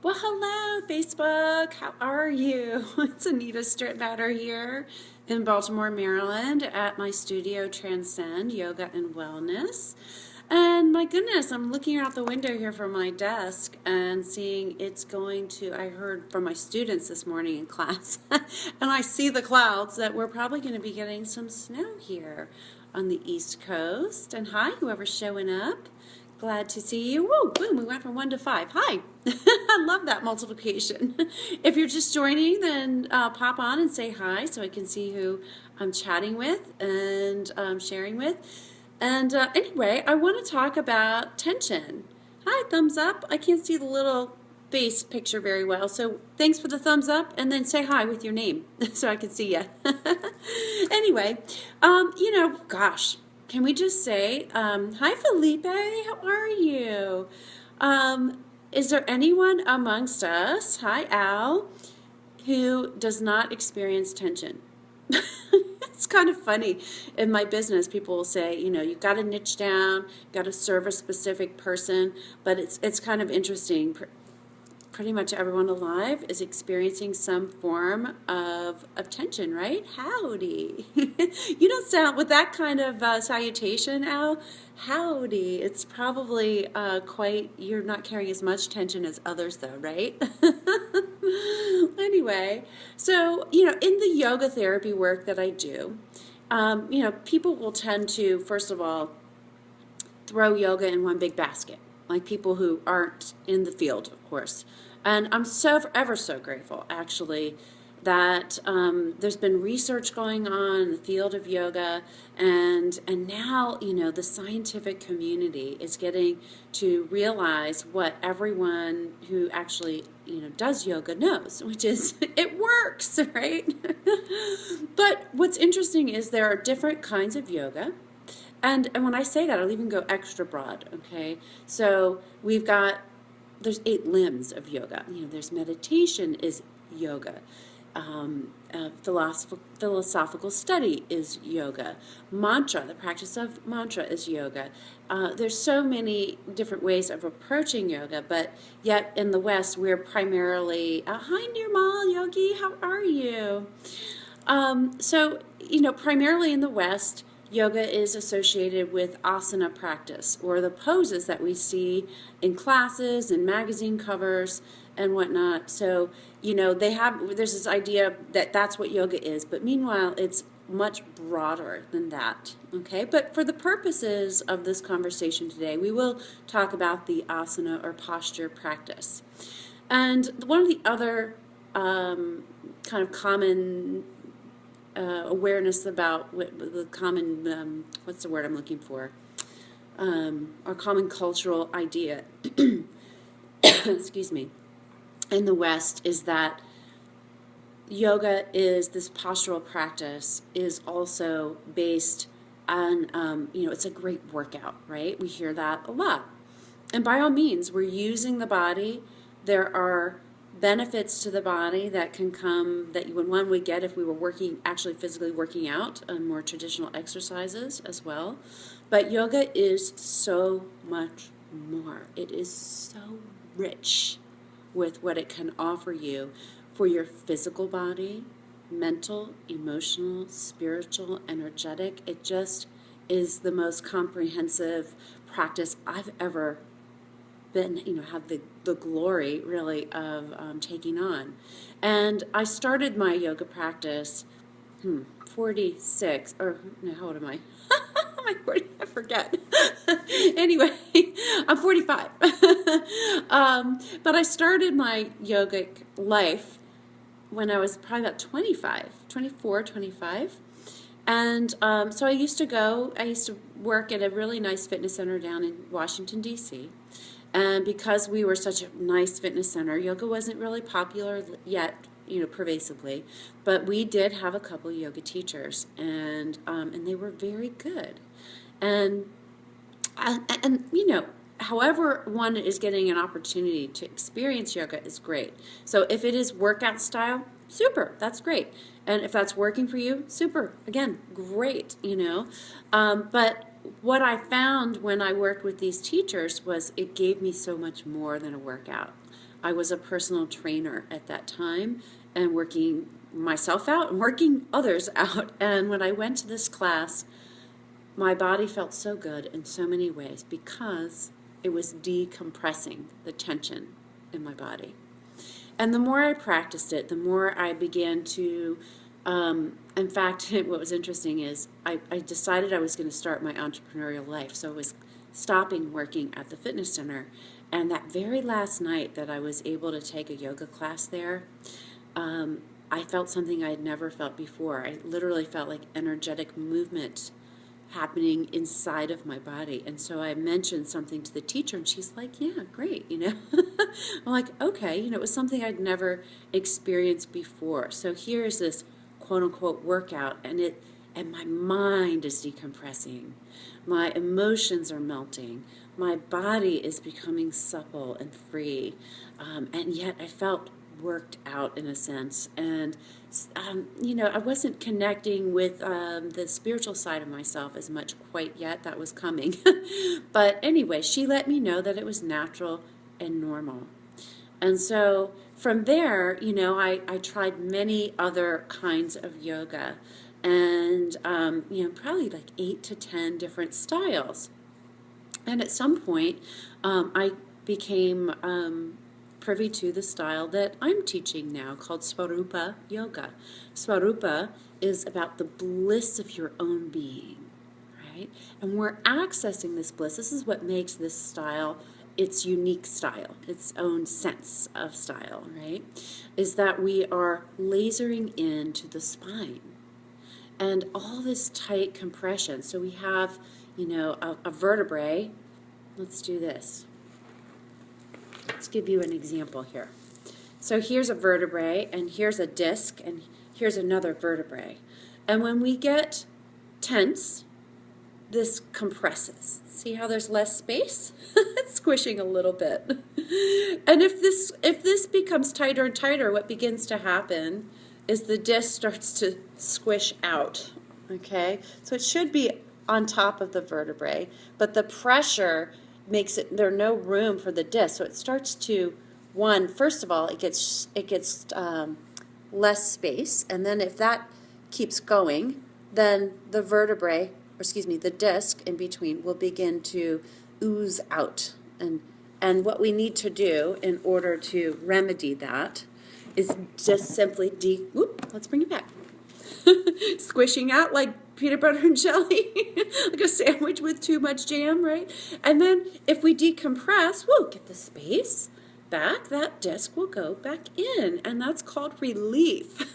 Well, hello, Facebook. How are you? It's Anita Strittmatter here in Baltimore, Maryland at my studio Transcend Yoga and Wellness. And my goodness, I'm looking out the window here from my desk and seeing it's going to, I heard from my students this morning in class, and I see the clouds that we're probably going to be getting some snow here on the East Coast. And hi, whoever's showing up. Glad to see you. Woo, boom, we went from 1 to 5. Hi. I love that multiplication. If you're just joining, then pop on and say hi so I can see who I'm chatting with and sharing with. And anyway, I want to talk about tension. Hi, thumbs up. I can't see the little face picture very well, so thanks for the thumbs up, and then say hi with your name so I can see you. Anyway, gosh, can we just say, hi Felipe, how are you? Is there anyone amongst us, hi Al, who does not experience tension? It's kind of funny. In my business, people will say, you've got to niche down, got to serve a specific person, but it's kind of interesting. Pretty much everyone alive is experiencing some form of tension, right? Howdy. You don't sound, with that kind of salutation, Al, howdy. It's probably you're not carrying as much tension as others though, right? Anyway, so, in the yoga therapy work that I do, people will tend to, first of all, throw yoga in one big basket, like people who aren't in the field, of course. And I'm ever so grateful, actually, that there's been research going on in the field of yoga, and now, the scientific community is getting to realize what everyone who actually, does yoga knows, which is it works, right? But what's interesting is there are different kinds of yoga. And when I say that, I'll even go extra broad, okay? So there's 8 limbs of yoga. There's meditation is yoga. Philosophical study is yoga. Mantra, the practice of mantra is yoga. There's so many different ways of approaching yoga, but yet in the West, we're primarily, hi Nirmal Yogi, how are you? Primarily in the West, yoga is associated with asana practice, or the poses that we see in classes and magazine covers and whatnot. So, there's this idea that that's what yoga is, but meanwhile, it's much broader than that, okay? But for the purposes of this conversation today, we will talk about the asana or posture practice. And one of the other kind of common awareness about the common, what's the word I'm looking for? Our common cultural idea, excuse me, in the West is that yoga is this postural practice is also based on, it's a great workout, right? We hear that a lot. And by all means, we're using the body. There are benefits to the body that can come that one would get if we were actually physically working out more traditional exercises as well. But yoga is so much more. It is so rich with what it can offer you for your physical body, mental, emotional, spiritual, energetic. It just is the most comprehensive practice I've ever been, have the glory really of taking on. And I started my yoga practice 46, or no, how old am I? Am I 40? I forget. Anyway, I'm 45. But I started my yogic life when I was probably about 24, 25. And so I used to work at a really nice fitness center down in Washington, D.C., and because we were such a nice fitness center, yoga wasn't really popular yet, pervasively. But we did have a couple of yoga teachers, and they were very good. And however one is getting an opportunity to experience yoga is great. So if it is workout style, super, that's great. And if that's working for you, super, again, great, But what I found when I worked with these teachers was it gave me so much more than a workout. I was a personal trainer at that time and working myself out and working others out. And when I went to this class, my body felt so good in so many ways because it was decompressing the tension in my body. And the more I practiced it, the more I began to, in fact, what was interesting is I decided I was going to start my entrepreneurial life. So I was stopping working at the fitness center. And that very last night that I was able to take a yoga class there, I felt something I had never felt before. I literally felt like energetic movement happening inside of my body. And so I mentioned something to the teacher, and she's like, yeah, great, I'm like, okay, it was something I'd never experienced before. So here's this quote-unquote workout, and my mind is decompressing. My emotions are melting. My body is becoming supple and free. And yet I felt worked out in a sense. And, I wasn't connecting with the spiritual side of myself as much quite yet. That was coming. But anyway, she let me know that it was natural and normal. And so from there, I tried many other kinds of yoga and, probably like 8 to 10 different styles. And at some point, I became privy to the style that I'm teaching now called Svarupa Yoga. Svarupa is about the bliss of your own being, right? And we're accessing this bliss. This is what makes this style its unique style, its own sense of style, right? Is that we are lasering into the spine and all this tight compression. So we have, a vertebrae. Let's do this. Let's give you an example here. So here's a vertebrae, and here's a disc, and here's another vertebrae. And when we get tense, this compresses. See how there's less space? It's squishing a little bit. And if this becomes tighter and tighter, what begins to happen is the disc starts to squish out. Okay? So it should be on top of the vertebrae, but the pressure makes there no room for the disc. So it starts to, first of all, it gets less space, and then if that keeps going, then the vertebrae, the disc in between will begin to ooze out. And what we need to do in order to remedy that is just simply let's bring it back. Squishing out like peanut butter and jelly, like a sandwich with too much jam, right? And then if we decompress, we'll get the space back, that disc will go back in, and that's called relief.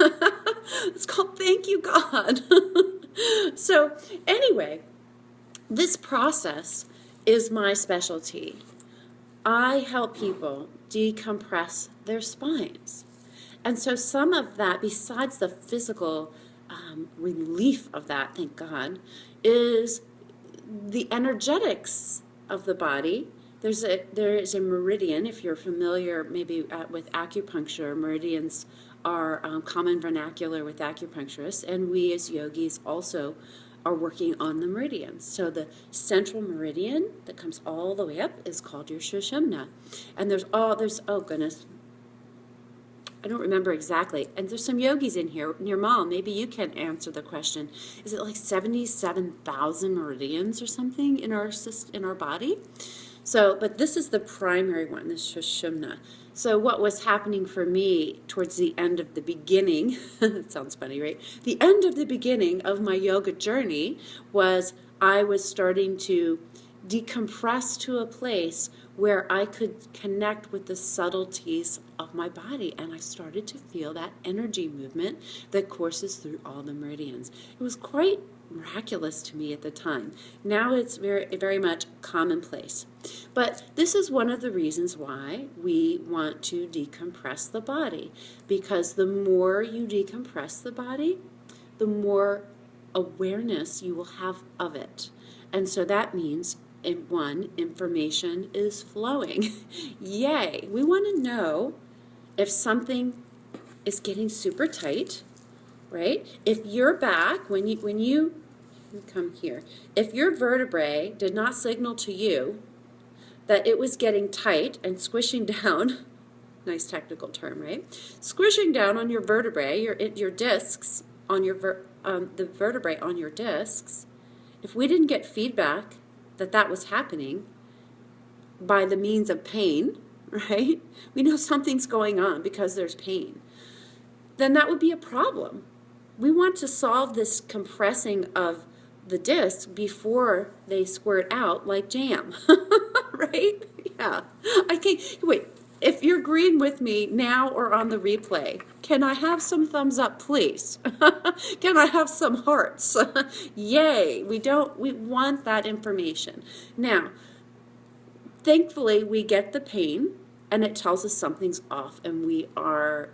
It's called thank you, God. So anyway, this process is my specialty. I help people decompress their spines. And so some of that, besides the physical relief of that, thank God, is the energetics of the body. There is a meridian. If you're familiar maybe with acupuncture, meridians are common vernacular with acupuncturists, and we as yogis also are working on the meridians. So the central meridian that comes all the way up is called your Sushumna. And oh goodness, I don't remember exactly. And there's some yogis in here. Your mom, maybe you can answer the question. Is it like 77,000 meridians or something in our body? So, but this is the primary one, the Sushumna. So what was happening for me towards the end of the beginning, it sounds funny, right? The end of the beginning of my yoga journey was I was starting to decompress to a place where I could connect with the subtleties of my body, and I started to feel that energy movement that courses through all the meridians. It was quite miraculous to me at the time. Now it's very, very much commonplace. But this is one of the reasons why we want to decompress the body, because the more you decompress the body, the more awareness you will have of it. And so that means information is flowing. Yay! We want to know if something is getting super tight, right? If your back, when you come here, if your vertebrae did not signal to you that it was getting tight and squishing down, Nice technical term, right? Squishing down on your vertebrae, your discs, on the vertebrae on your discs. If we didn't get feedback that was happening by the means of pain, right? We know something's going on because there's pain. Then that would be a problem. We want to solve this compressing of the disc before they squirt out like jam, right? Yeah. I can't, wait, if you're agreeing with me now or on the replay, can I have some thumbs up, please? Can I have some hearts? Yay. We want that information. Now, thankfully, we get the pain, and it tells us something's off, and we are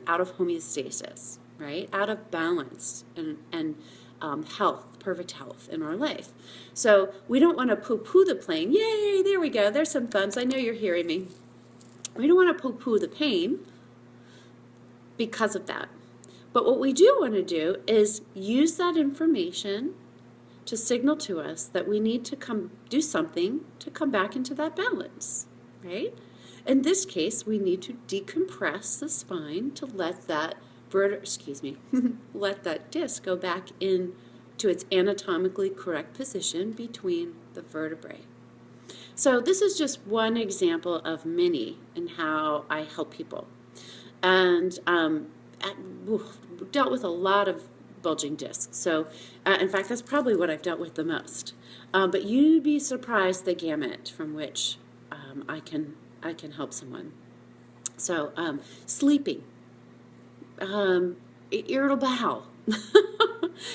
out of homeostasis, right? Out of balance and health, perfect health in our life. So we don't want to poo-poo the pain. Yay, there we go. There's some thumbs. I know you're hearing me. We don't want to poo-poo the pain because of that. But what we do want to do is use that information to signal to us that we need to do something to come back into that balance, right? In this case, we need to decompress the spine to let that let that disc go back in to its anatomically correct position between the vertebrae. So this is just one example of many in how I help people. And dealt with a lot of bulging discs. So in fact, that's probably what I've dealt with the most. But you'd be surprised the gamut from which I can help someone. So sleeping, irritable bowel.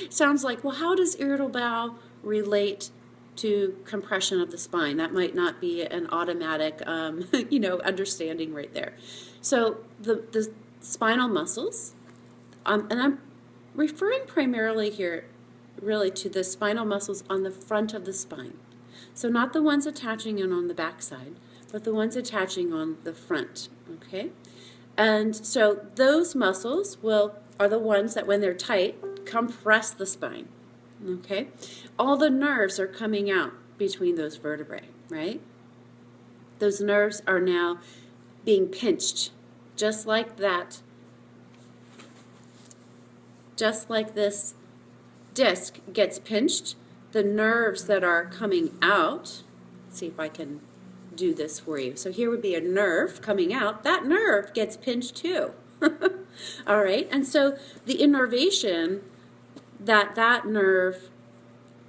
Sounds like, well, how does irritable bowel relate to compression of the spine? That might not be an automatic, understanding right there. So the spinal muscles, and I'm referring primarily here really to the spinal muscles on the front of the spine. So not the ones attaching in on the back side, but the ones attaching on the front, okay? And so those muscles are the ones that when they're tight, compress the spine, okay? All the nerves are coming out between those vertebrae, right? Those nerves are now being pinched, just like that, just like this disc gets pinched, the nerves that are coming out, let's see if I can do this for you. So here would be a nerve coming out. That nerve gets pinched too. All right, and so the innervation that nerve,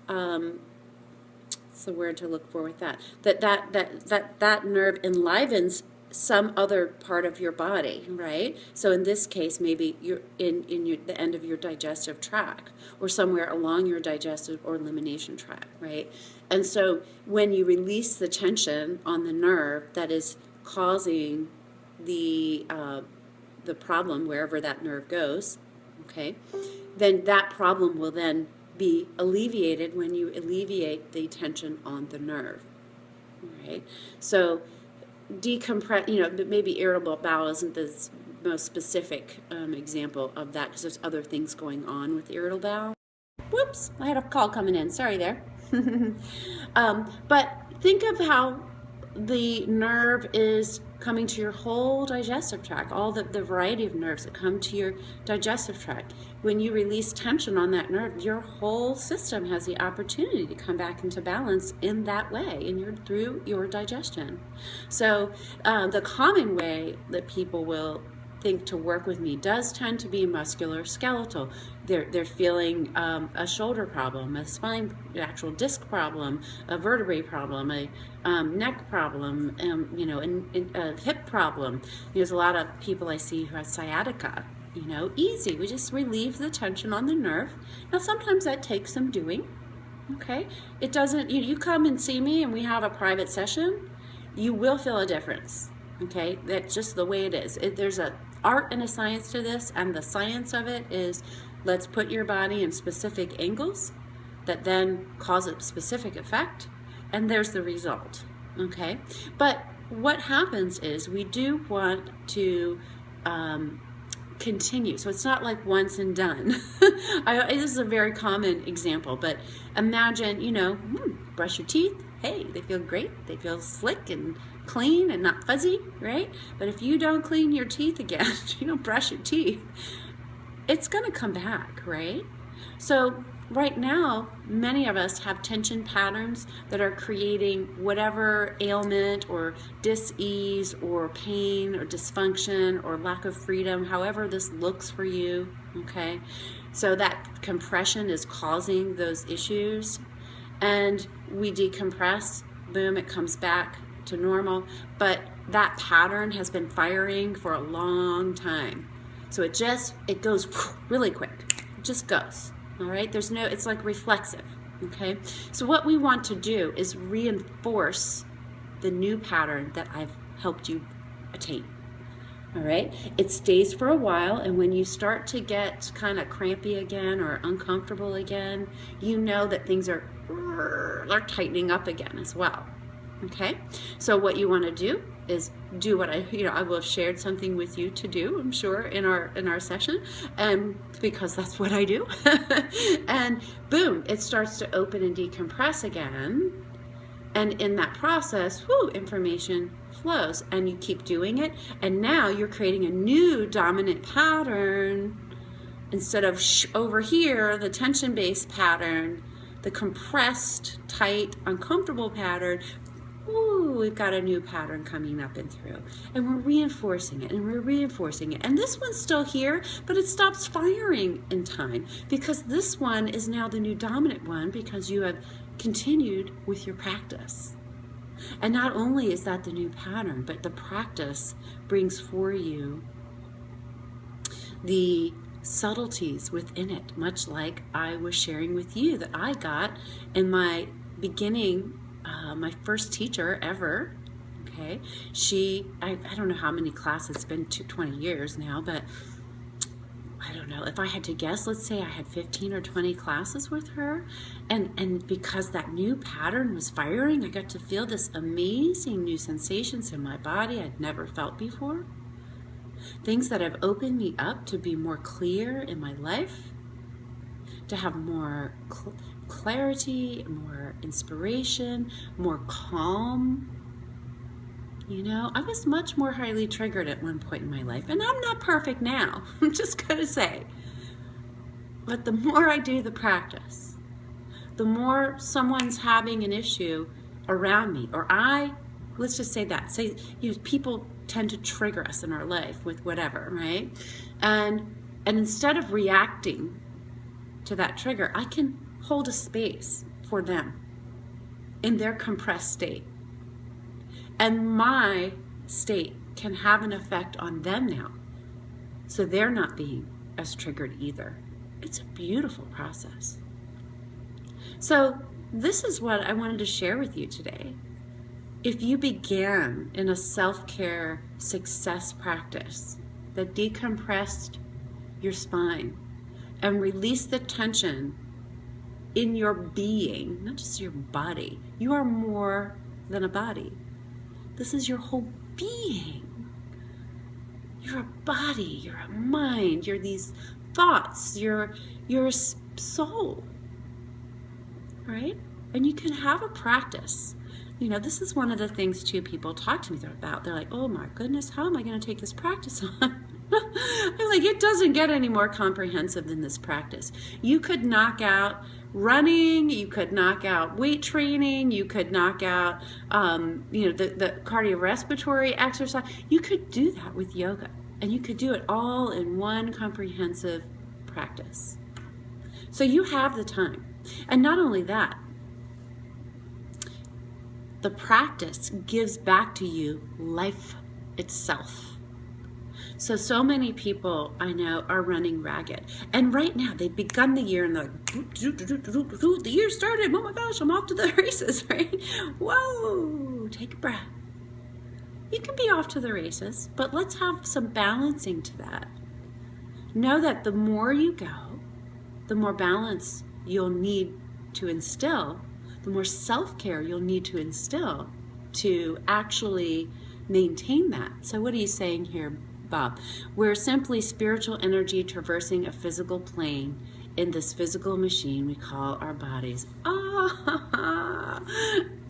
what's the word to look for with that? That nerve enlivens some other part of your body, right? So in this case, maybe you're in the end of your digestive tract or somewhere along your digestive or elimination tract, right? And so when you release the tension on the nerve that is causing the problem wherever that nerve goes, okay, then that problem will then be alleviated when you alleviate the tension on the nerve, right? So decompress, maybe irritable bowel isn't the most specific example of that because there's other things going on with irritable bowel. Whoops, I had a call coming in. Sorry there. But think of how the nerve is coming to your whole digestive tract, all the variety of nerves that come to your digestive tract. When you release tension on that nerve, your whole system has the opportunity to come back into balance in that way, through your digestion. So the common way that people will think to work with me does tend to be musculoskeletal. They're feeling a shoulder problem, a spine, actual disc problem, a vertebrae problem, a neck problem, a hip problem. There's a lot of people I see who have sciatica. Easy. We just relieve the tension on the nerve. Now sometimes that takes some doing. Okay, it doesn't. You come and see me, and we have a private session. You will feel a difference. Okay, that's just the way it is. There's an art and a science to this, and the science of it is let's put your body in specific angles that then cause a specific effect, and there's the result. Okay, but what happens is we do want to continue. So it's not like once and done. This is a very common example, but imagine, brush your teeth, hey, they feel great. They feel slick and clean and not fuzzy, right? But if you don't clean your teeth again, you don't brush your teeth, it's going to come back, right? So right now, many of us have tension patterns that are creating whatever ailment or dis-ease or pain or dysfunction or lack of freedom, however this looks for you, okay? So that compression is causing those issues, and we decompress, boom, it comes back to normal, but that pattern has been firing for a long time. So it goes really quick. It just goes. All right. It's like reflexive. Okay. So what we want to do is reinforce the new pattern that I've helped you attain. All right. It stays for a while, and when you start to get kind of crampy again or uncomfortable again, you know that things are tightening up again as well. Okay. So what you want to do is do what I will have shared something with you to do, I'm sure, in our session, because that's what I do. And boom, it starts to open and decompress again. And in that process, information flows, and you keep doing it. And now you're creating a new dominant pattern instead of over here, the tension-based pattern, the compressed, tight, uncomfortable pattern. We've got a new pattern coming up and through, and we're reinforcing it, and we're reinforcing it. And this one's still here, but it stops firing in time, because this one is now the new dominant one, because you have continued with your practice. And not only is that the new pattern, but the practice brings for you the subtleties within it, much like I was sharing with you that I got in my beginning. My first teacher ever, okay, I don't know how many classes, it's been 20 years now, but I don't know, if I had to guess, let's say I had 15 or 20 classes with her, and because that new pattern was firing, I got to feel this amazing new sensations in my body I'd never felt before, things that have opened me up to be more clear in my life, to have more clarity, more inspiration, more calm. I was much more highly triggered at one point in my life, and I'm not perfect now, I'm just gonna say. But the more I do the practice, the more someone's having an issue around me, or let's just say that, people tend to trigger us in our life with whatever, right? And instead of reacting to that trigger, I can hold a space for them in their compressed state. And my state can have an effect on them now, so they're not being as triggered either. It's a beautiful process. So this is what I wanted to share with you today. If you began in a self-care success practice that decompressed your spine and released the tension in your being, not just your body. You are more than a body. This is your whole being. You're a body, you're a mind, you're these thoughts, you're a soul, right? And you can have a practice. This is one of the things too people talk to me about. They're like, oh my goodness, how am I going to take this practice on? I'm like, it doesn't get any more comprehensive than this practice. You could knock out running, you could knock out weight training, you could knock out the cardiorespiratory exercise. You could do that with yoga, and you could do it all in one comprehensive practice. So you have the time. And not only that, the practice gives back to you life itself. So many people I know are running ragged. And right now, they've begun the year and they're like, the year started, oh my gosh, I'm off to the races, right? Whoa, take a breath. You can be off to the races, but let's have some balancing to that. Know that the more you go, the more balance you'll need to instill, the more self-care you'll need to instill to actually maintain that. So what are you saying here, Bob? We're simply spiritual energy traversing a physical plane in this physical machine we call our bodies.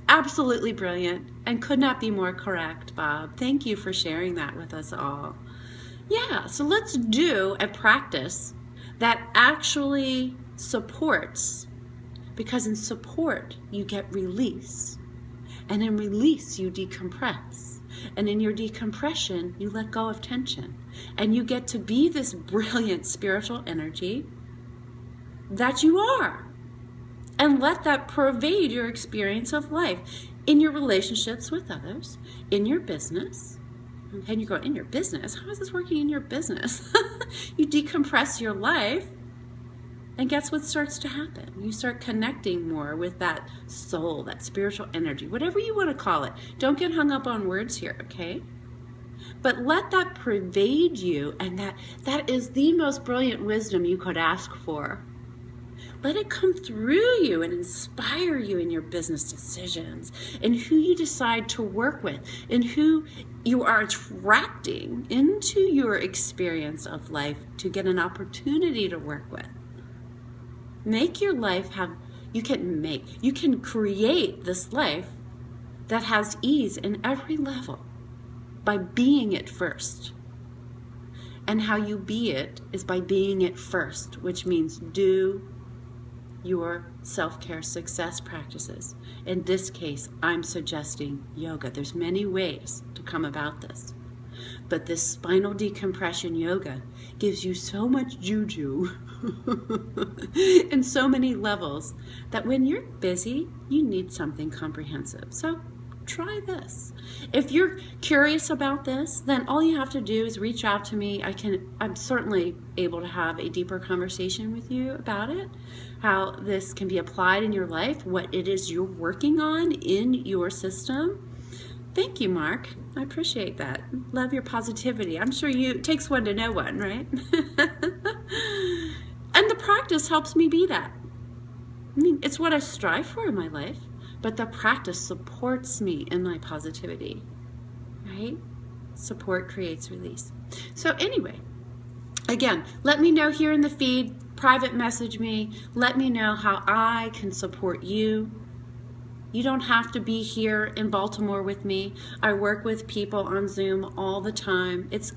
Absolutely brilliant and could not be more correct, Bob. Thank you for sharing that with us all. Yeah, so let's do a practice that actually supports, because in support you get release, and in release you decompress, and in your decompression you let go of tension, and you get to be this brilliant spiritual energy that you are. And let that pervade your experience of life in your relationships with others, in your business. And you go, in your business? How is this working in your business? You decompress your life, and guess what starts to happen? You start connecting more with that soul, that spiritual energy, whatever you want to call it. Don't get hung up on words here, okay? But let that pervade you, and that is the most brilliant wisdom you could ask for. Let it come through you and inspire you in your business decisions, and who you decide to work with, and who you are attracting into your experience of life to get an opportunity to work with. Make your life you can create this life that has ease in every level by being it first. And how you be it is by being it first, which means do your self-care success practices. In this case, I'm suggesting yoga. There's many ways to come about this. But this spinal decompression yoga gives you so much juju in so many levels that when you're busy, you need something comprehensive. So try this. If you're curious about this, then all you have to do is reach out to me. I'm certainly able to have a deeper conversation with you about it, how this can be applied in your life, what it is you're working on in your system. Thank you, Mark. I appreciate that. Love your positivity. I'm sure it takes one to know one, right? And the practice helps me be that. I mean, it's what I strive for in my life. But the practice supports me in my positivity, right? Support creates release. So anyway, again, let me know here in the feed, private message me, let me know how I can support you. You don't have to be here in Baltimore with me. I work with people on Zoom all the time. It's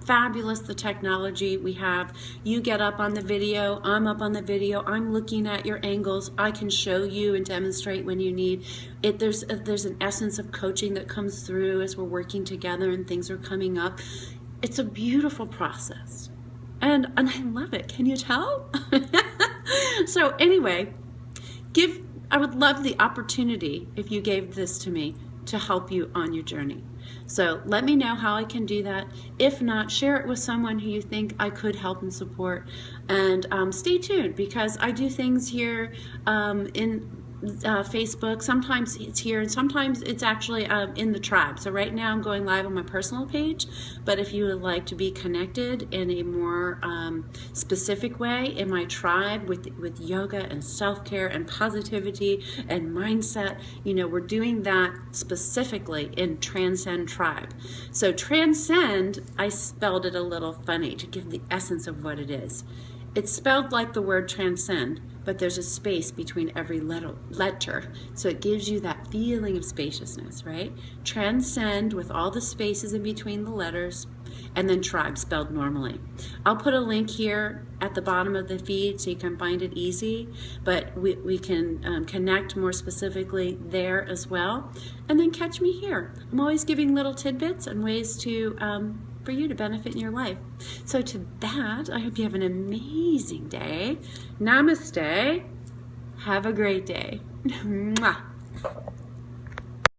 fabulous, the technology we have. You get up on the video, I'm up on the video, I'm looking at your angles. I can show you and demonstrate when you need it. There's an essence of coaching that comes through as we're working together and things are coming up. It's a beautiful process. And I love it. Can you tell? So anyway, I would love the opportunity, if you gave this to me, to help you on your journey. So let me know how I can do that. If not, share it with someone who you think I could help and support. And stay tuned, because I do things here in Facebook. Sometimes it's here, and sometimes it's actually in the tribe. So right now I'm going live on my personal page, but if you would like to be connected in a more specific way in my tribe with yoga and self-care and positivity and mindset, we're doing that specifically in Transcend Tribe. So Transcend, I spelled it a little funny to give the essence of what it is. It's spelled like the word transcend, but there's a space between every letter. So it gives you that feeling of spaciousness, right? Transcend with all the spaces in between the letters, and then tribe spelled normally. I'll put a link here at the bottom of the feed so you can find it easy, but we can connect more specifically there as well. And then catch me here. I'm always giving little tidbits and ways to for you to benefit in your life. So to that, I hope you have an amazing day. Namaste. Have a great day. Mwah.